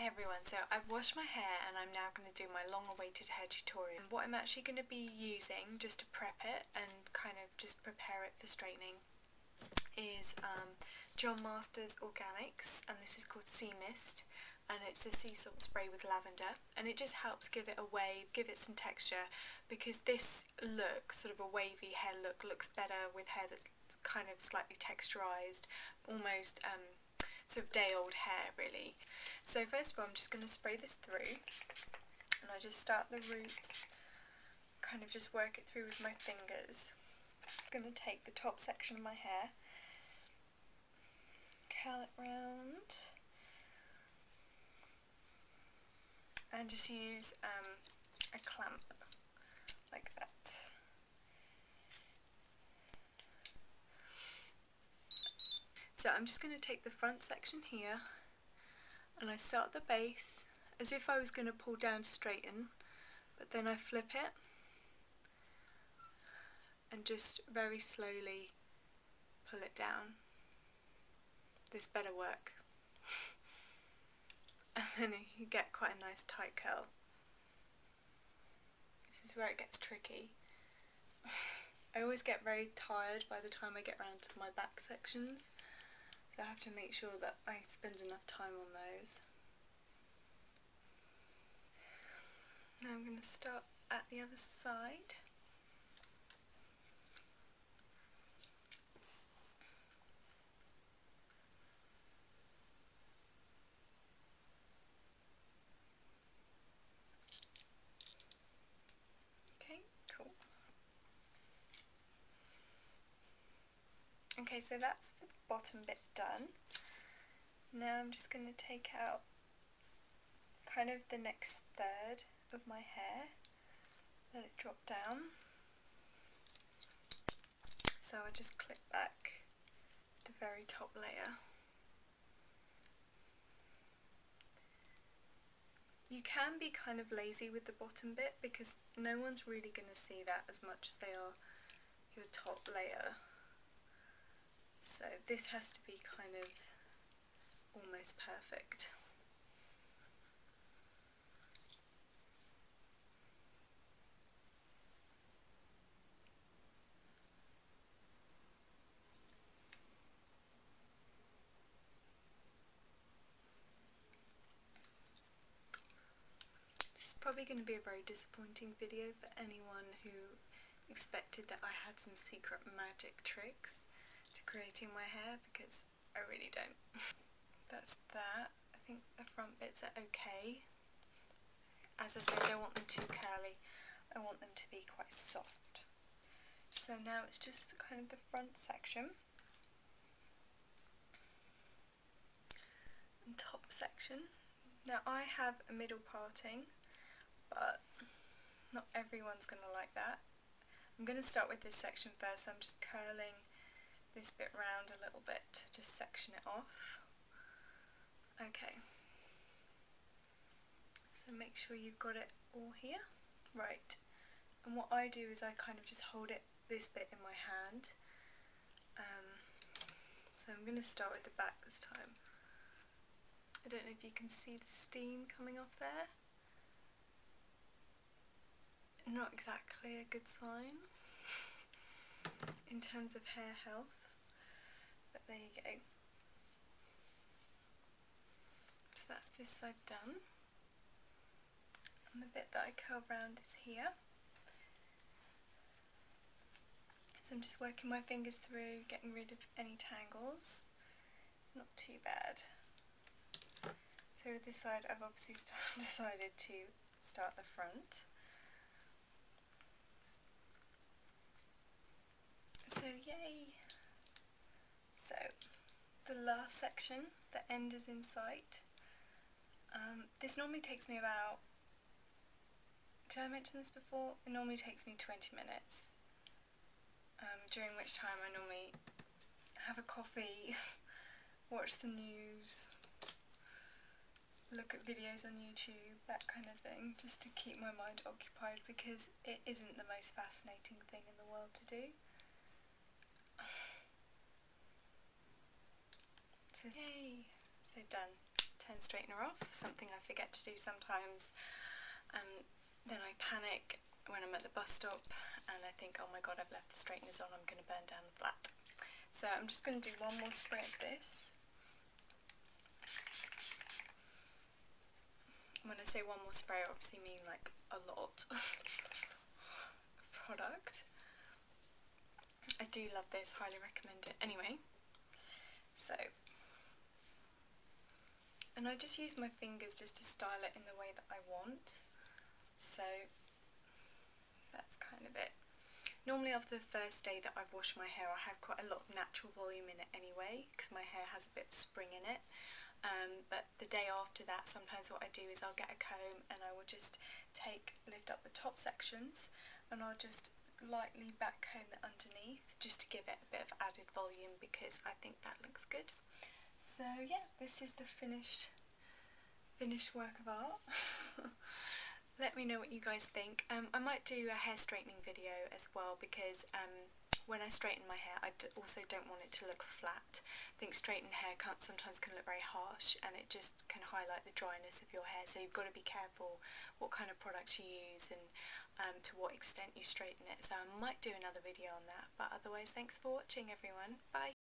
everyone, so I've washed my hair and I'm now going to do my long-awaited hair tutorial. And what I'm actually going to be using just to prep it and kind of just prepare it for straightening is John Masters Organics, and this is called Sea Mist, and it's a sea salt spray with lavender, and it just helps give it a wave, give it some texture, because this look, sort of a wavy hair look, looks better with hair that's kind of slightly texturised, almost sort of day-old hair really. So first of all I'm just going to spray this through, and I just start the roots, kind of just work it through with my fingers. I'm going to take the top section of my hair, curl it round, and just use a clamp like that. So I'm just going to take the front section here, and I start at the base as if I was going to pull down to straighten, but then I flip it and just very slowly pull it down. This better work. And then you get quite a nice tight curl. This is where it gets tricky. I always get very tired by the time I get around to my back sections, so I have to make sure that I spend enough time on those. Now I'm going to start at the other side. Okay, cool. Okay, so that's the bottom bit done. Now I'm just going to take out kind of the next third of my hair, let it drop down. So I just clip back the very top layer. You can be kind of lazy with the bottom bit because no one's really going to see that as much as they are your top layer. So this has to be kind of almost perfect. This is probably going to be a very disappointing video for anyone who expected that I had some secret magic tricks to creating my hair, because I really don't. That's that. I think the front bits are okay. As I said, I don't want them too curly, I want them to be quite soft. So now it's just kind of the front section and top section. Now I have a middle parting, but not everyone's going to like that. I'm going to start with this section first, so I'm just curling this bit round a little bit to just section it off. Okay, so make sure you've got it all here. Right, and what I do is I kind of just hold it, this bit, in my hand. So I'm going to start with the back this time. I don't know if you can see the steam coming off there. Not exactly a good sign in terms of hair health, but there you go. So that's this side done, and the bit that I curl round is here. So I'm just working my fingers through, getting rid of any tangles. It's not too bad. So with this side I've obviously decided to start the front. So yay! So the last section, the end is in sight. This normally takes me about, did I mention this before? It normally takes me 20 minutes, during which time I normally have a coffee, watch the news, look at videos on YouTube, that kind of thing, just to keep my mind occupied, because it isn't the most fascinating thing in the world to do. So yay! So done. turn straightener off, something I forget to do sometimes, and then I panic when I'm at the bus stop and I think, oh my god, I've left the straighteners on, I'm going to burn down the flat. So I'm just going to do one more spray of this. When I say one more spray, I obviously mean like a lot of product. I do love this, highly recommend it. Anyway, so, and I just use my fingers just to style it in the way that I want. So that's kind of it. Normally after the first day that I've washed my hair, I have quite a lot of natural volume in it anyway, because my hair has a bit of spring in it. But the day after that, sometimes what I do is I'll get a comb and I will just lift up the top sections and I'll just lightly back comb it underneath just to give it a bit of added volume, because I think that looks good. So yeah, this is the finished work of art. Let me know what you guys think. I might do a hair straightening video as well, because when I straighten my hair, I also don't want it to look flat. I think straightened hair sometimes can look very harsh, and it just can highlight the dryness of your hair, so you've got to be careful what kind of products you use and to what extent you straighten it. So I might do another video on that, but otherwise thanks for watching everyone. Bye!